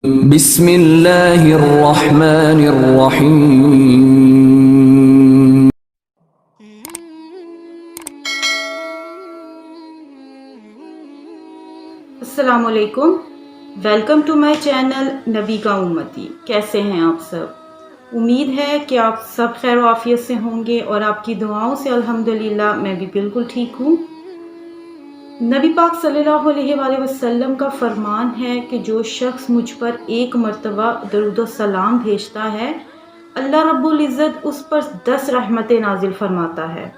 بسم اللہ الرحمن الرحیم۔ السلام علیکم، ویلکم ٹو مائی چینل نبی کا امتی۔ کیسے ہیں آپ سب؟ امید ہے کہ آپ سب خیر و عافیت سے ہوں گے اور آپ کی دعاؤں سے الحمدللہ میں بھی بالکل ٹھیک ہوں۔ نبی پاک صلی اللہ علیہ وآلہ وسلم کا فرمان ہے کہ جو شخص مجھ پر ایک مرتبہ درود و سلام بھیجتا ہے، اللہ رب العزت اس پر 10 رحمتیں نازل فرماتا ہے۔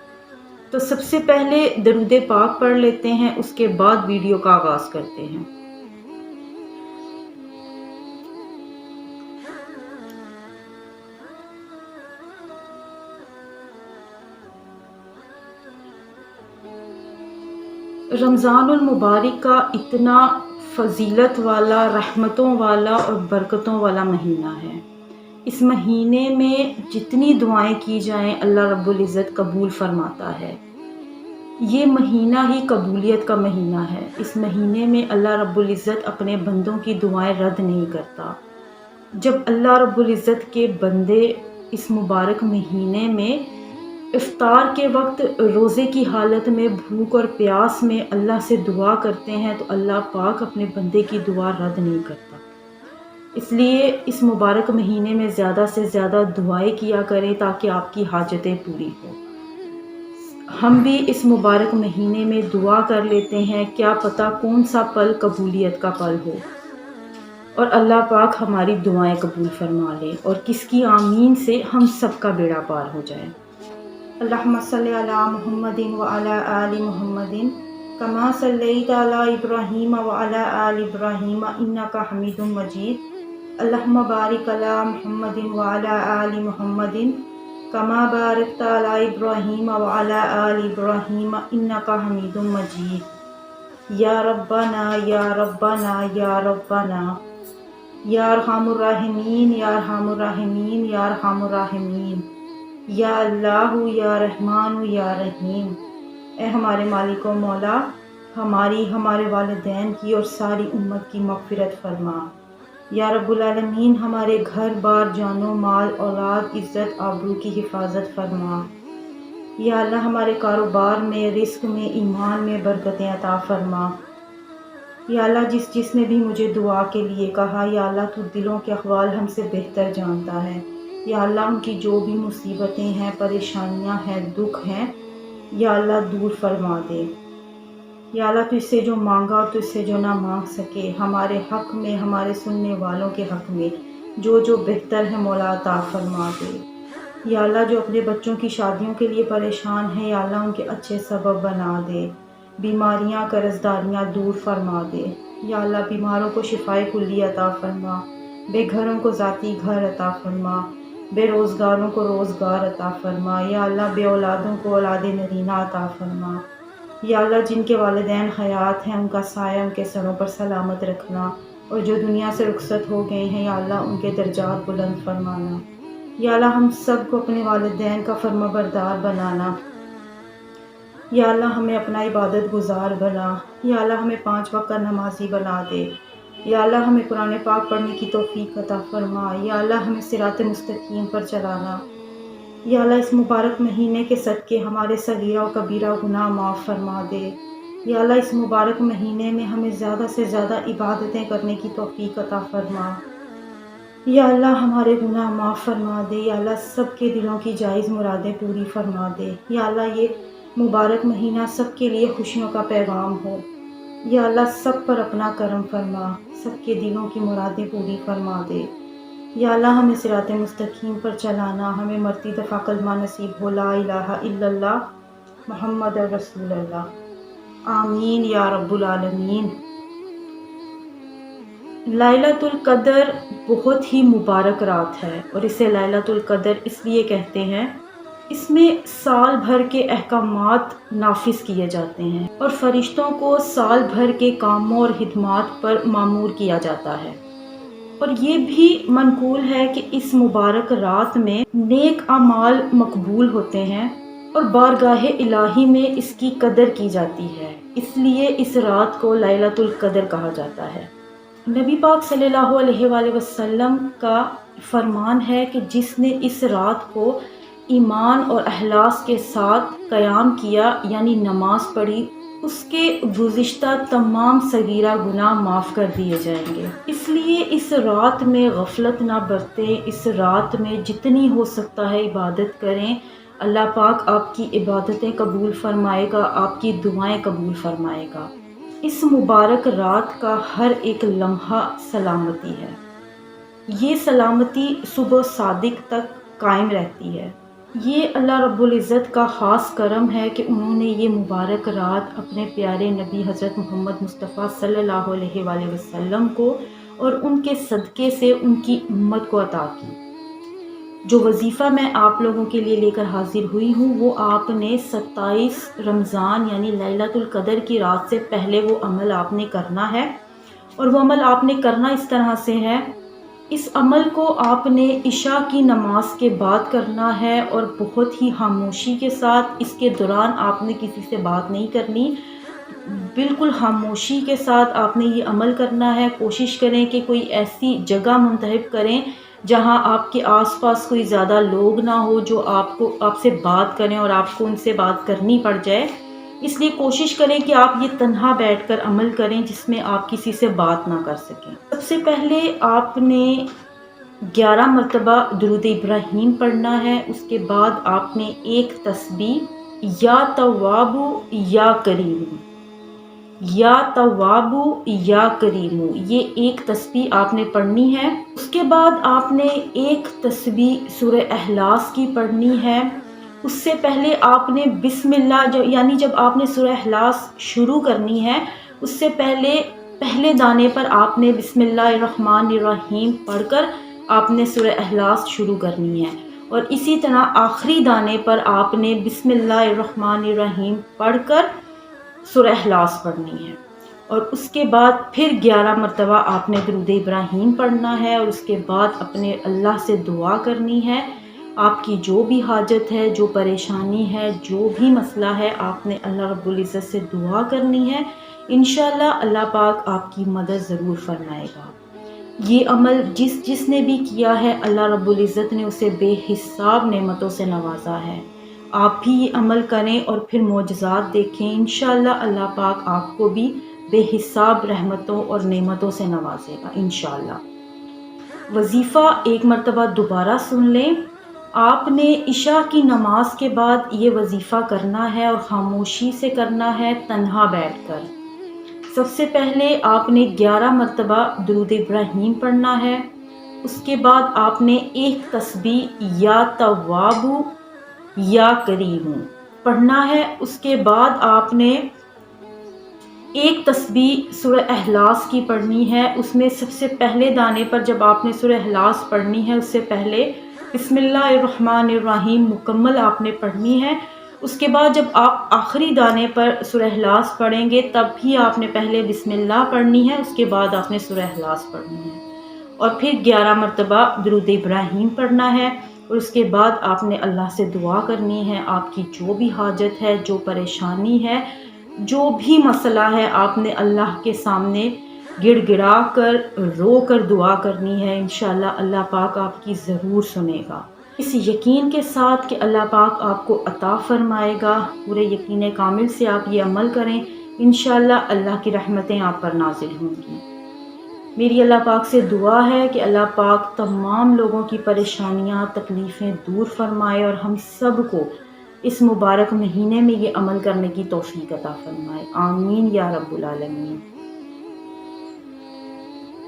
تو سب سے پہلے درود پاک پڑھ لیتے ہیں، اس کے بعد ویڈیو کا آغاز کرتے ہیں۔ رمضان المبارک کا اتنا فضیلت والا، رحمتوں والا اور برکتوں والا مہینہ ہے۔ اس مہینے میں جتنی دعائیں کی جائیں اللہ رب العزت قبول فرماتا ہے۔ یہ مہینہ ہی قبولیت کا مہینہ ہے۔ اس مہینے میں اللہ رب العزت اپنے بندوں کی دعائیں رد نہیں کرتا۔ جب اللہ رب العزت کے بندے اس مبارک مہینے میں افطار کے وقت روزے کی حالت میں بھوک اور پیاس میں اللہ سے دعا کرتے ہیں تو اللہ پاک اپنے بندے کی دعا رد نہیں کرتا۔ اس لیے اس مبارک مہینے میں زیادہ سے زیادہ دعائیں کیا کریں تاکہ آپ کی حاجتیں پوری ہوں۔ ہم بھی اس مبارک مہینے میں دعا کر لیتے ہیں، کیا پتہ کون سا پل قبولیت کا پل ہو اور اللہ پاک ہماری دعائیں قبول فرما لے اور کس کی آمین سے ہم سب کا بیڑا پار ہو جائے۔ اللہم صلی علی محمد وعلی آل محمد کما صلیت علی ابراہیم وعلی آل ابراہیم انک حمید مجید۔ اللہم بارک علی محمد وعلی آل محمد کما بارکت علی ابراہیم وعلی آل ابراہیم انک حمید مجید۔ یا ربنا یا ربنا یا ربنا، یا ارحم الراحمین یا ارحم الراحمین یا ارحم الراحمین، یا اللہ یا رحمان یا رحیم۔ اے ہمارے مالک و مولا، ہماری، ہمارے والدین کی اور ساری امت کی مغفرت فرما۔ یا رب العالمین، ہمارے گھر بار، جان و مال، اولاد، عزت آبرو کی حفاظت فرما۔ یا اللہ ہمارے کاروبار میں، رزق میں، ایمان میں برکتیں عطا فرما۔ یا اللہ جس نے بھی مجھے دعا کے لیے کہا، یا اللہ تو دلوں کے احوال ہم سے بہتر جانتا ہے۔ یا اللہ ان کی جو بھی مصیبتیں ہیں، پریشانیاں ہیں، دکھ ہیں، یا اللہ دور فرما دے۔ یا اللہ تو اس سے جو مانگا اور تو اس سے جو نہ مانگ سکے، ہمارے حق میں، ہمارے سننے والوں کے حق میں جو بہتر ہے مولا عطا فرما دے۔ یا اللہ جو اپنے بچوں کی شادیوں کے لیے پریشان ہیں، یا اللہ ان کے اچھے سبب بنا دے۔ بیماریاں، قرضداریاں دور فرما دے۔ یا اللہ بیماروں کو شفائے کلی عطا فرما، بے گھروں کو ذاتی گھر عطا فرما، بے روزگاروں کو روزگار عطا فرما۔ یا اللہ بے اولادوں کو اولاد نرینہ عطا فرما۔ یا اللہ جن کے والدین حیات ہیں ان کا سایہ ان کے سروں پر سلامت رکھنا، اور جو دنیا سے رخصت ہو گئے ہیں یا اللہ ان کے درجات بلند فرمانا۔ یا اللہ ہم سب کو اپنے والدین کا فرما بردار بنانا۔ یا اللہ ہمیں اپنا عبادت گزار بنا۔ یا اللہ ہمیں 5 وقت کا نمازی بنا دے۔ یا اللہ ہمیں قرآن پاک پڑھنے کی توفیق عطا فرما۔ یا اللہ ہمیں صراط مستقیم پر چلانا۔ یا اللہ اس مبارک مہینے کے صدقے ہمارے صغیرہ و کبیرہ گناہ معاف فرما دے۔ یا اللہ اس مبارک مہینے میں ہمیں زیادہ سے زیادہ عبادتیں کرنے کی توفیق عطا فرما۔ یا اللہ ہمارے گناہ معاف فرما دے۔ یا اللہ سب کے دلوں کی جائز مرادیں پوری فرما دے۔ یا اللہ یہ مبارک مہینہ سب کے لیے خوشیوں کا پیغام ہو۔ یا اللہ سب پر اپنا کرم فرما، سب کے دلوں کی مرادیں پوری فرما دے۔ یا اللہ ہمیں صراط مستقیم پر چلانا، ہمیں مرتی دفعہ کلمہ نصیب ہو، لا الہ الا اللہ محمد رسول اللہ۔ آمین یا رب العالمین۔ لیلۃ القدر بہت ہی مبارک رات ہے اور اسے لیلۃ القدر اس لیے کہتے ہیں، اس میں سال بھر کے احکامات نافذ کیے جاتے ہیں اور فرشتوں کو سال بھر کے کاموں اور خدمات پر مامور کیا جاتا ہے۔ اور یہ بھی منقول ہے کہ اس مبارک رات میں نیک اعمال مقبول ہوتے ہیں اور بارگاہ الہی میں اس کی قدر کی جاتی ہے، اس لیے اس رات کو لیلۃ القدر کہا جاتا ہے۔ نبی پاک صلی اللہ علیہ وآلہ وسلم کا فرمان ہے کہ جس نے اس رات کو ایمان اور اخلاص کے ساتھ قیام کیا یعنی نماز پڑھی، اس کے گزشتہ تمام صغیرہ گناہ معاف کر دیے جائیں گے۔ اس لیے اس رات میں غفلت نہ برتیں، اس رات میں جتنی ہو سکتا ہے عبادت کریں۔ اللہ پاک آپ کی عبادتیں قبول فرمائے گا، آپ کی دعائیں قبول فرمائے گا۔ اس مبارک رات کا ہر ایک لمحہ سلامتی ہے، یہ سلامتی صبح صادق تک قائم رہتی ہے۔ یہ اللہ رب العزت کا خاص کرم ہے کہ انہوں نے یہ مبارک رات اپنے پیارے نبی حضرت محمد مصطفیٰ صلی اللہ علیہ وآلہ وسلم کو اور ان کے صدقے سے ان کی امت کو عطا کی۔ جو وظیفہ میں آپ لوگوں کے لیے لے کر حاضر ہوئی ہوں، وہ آپ نے 27 رمضان یعنی لیلۃ القدر کی رات سے پہلے وہ عمل آپ نے کرنا ہے، اور وہ عمل آپ نے کرنا اس طرح سے ہے۔ اس عمل کو آپ نے عشاء کی نماز کے بعد کرنا ہے اور بہت ہی خاموشی کے ساتھ۔ اس کے دوران آپ نے کسی سے بات نہیں کرنی، بالکل خاموشی کے ساتھ آپ نے یہ عمل کرنا ہے۔ کوشش کریں کہ کوئی ایسی جگہ منتخب کریں جہاں آپ کے آس پاس کوئی زیادہ لوگ نہ ہو جو آپ سے بات کریں اور آپ کو ان سے بات کرنی پڑ جائے۔ اس لیے کوشش کریں کہ آپ یہ تنہا بیٹھ کر عمل کریں جس میں آپ کسی سے بات نہ کر سکیں۔ سب سے پہلے آپ نے 11 مرتبہ درود ابراہیم پڑھنا ہے۔ اس کے بعد آپ نے ایک تسبیح یا تواب یا کریم، یا تواب یا کریم، یہ ایک تسبیح آپ نے پڑھنی ہے۔ اس کے بعد آپ نے ایک تسبیح سورہ اخلاص کی پڑھنی ہے۔ اس سے پہلے آپ نے بسم اللہ یعنی جب آپ نے سورہ اخلاص شروع کرنی ہے، اس سے پہلے دانے پر آپ نے بسم اللہ الرحمن الرحیم پڑھ کر آپ نے سورہ اخلاص شروع کرنی ہے، اور اسی طرح آخری دانے پر آپ نے بسم اللہ الرحمن الرحیم پڑھ کر سورہ اخلاص پڑھنی ہے، اور اس کے بعد پھر 11 مرتبہ آپ نے درود ابراہیم پڑھنا ہے، اور اس کے بعد اپنے اللہ سے دعا کرنی ہے۔ آپ کی جو بھی حاجت ہے، جو پریشانی ہے، جو بھی مسئلہ ہے، آپ نے اللہ رب العزت سے دعا کرنی ہے۔ انشاءاللہ اللہ پاک آپ کی مدد ضرور فرمائے گا۔ یہ عمل جس نے بھی کیا ہے، اللہ رب العزت نے اسے بے حساب نعمتوں سے نوازا ہے۔ آپ بھی یہ عمل کریں اور پھر معجزات دیکھیں۔ انشاءاللہ اللہ پاک آپ کو بھی بے حساب رحمتوں اور نعمتوں سے نوازے گا انشاءاللہ۔ وظیفہ ایک مرتبہ دوبارہ سن لیں۔ آپ نے عشاء کی نماز کے بعد یہ وظیفہ کرنا ہے اور خاموشی سے کرنا ہے، تنہا بیٹھ کر۔ سب سے پہلے آپ نے 11 مرتبہ درود ابراہیم پڑھنا ہے۔ اس کے بعد آپ نے ایک تسبیح یا تواب یا کریم پڑھنا ہے۔ اس کے بعد آپ نے ایک تسبیح سورہ اخلاص کی پڑھنی ہے۔ اس میں سب سے پہلے دانے پر جب آپ نے سورہ اخلاص پڑھنی ہے، اس سے پہلے بسم اللہ الرحمن الرحیم مکمل آپ نے پڑھنی ہے۔ اس کے بعد جب آپ آخری دانے پر سورہ اخلاص پڑھیں گے تب بھی آپ نے پہلے بسم اللہ پڑھنی ہے، اس کے بعد آپ نے سورہ اخلاص پڑھنی ہے، اور پھر 11 مرتبہ درود ابراہیم پڑھنا ہے، اور اس کے بعد آپ نے اللہ سے دعا کرنی ہے۔ آپ کی جو بھی حاجت ہے، جو پریشانی ہے، جو بھی مسئلہ ہے، آپ نے اللہ کے سامنے گڑ گڑا کر رو کر دعا کرنی ہے۔ انشاءاللہ اللہ پاک آپ کی ضرور سنے گا، اس یقین کے ساتھ کہ اللہ پاک آپ کو عطا فرمائے گا۔ پورے یقین کامل سے آپ یہ عمل کریں، انشاءاللہ اللہ کی رحمتیں آپ پر نازل ہوں گی۔ میری اللہ پاک سے دعا ہے کہ اللہ پاک تمام لوگوں کی پریشانیاں، تکلیفیں دور فرمائے اور ہم سب کو اس مبارک مہینے میں یہ عمل کرنے کی توفیق عطا فرمائے، آمین یا رب العالمین۔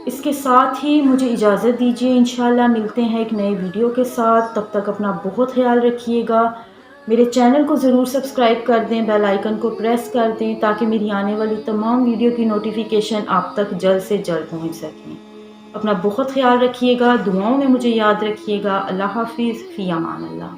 اس کے ساتھ ہی مجھے اجازت دیجیے، انشاءاللہ ملتے ہیں ایک نئے ویڈیو کے ساتھ۔ تب تک اپنا بہت خیال رکھیے گا۔ میرے چینل کو ضرور سبسکرائب کر دیں، بیل آئیکن کو پریس کر دیں تاکہ میری آنے والی تمام ویڈیو کی نوٹیفیکیشن آپ تک جلد سے جلد پہنچ سکیں۔ اپنا بہت خیال رکھیے گا، دعاؤں میں مجھے یاد رکھیے گا۔ اللہ حافظ، فی امان اللہ۔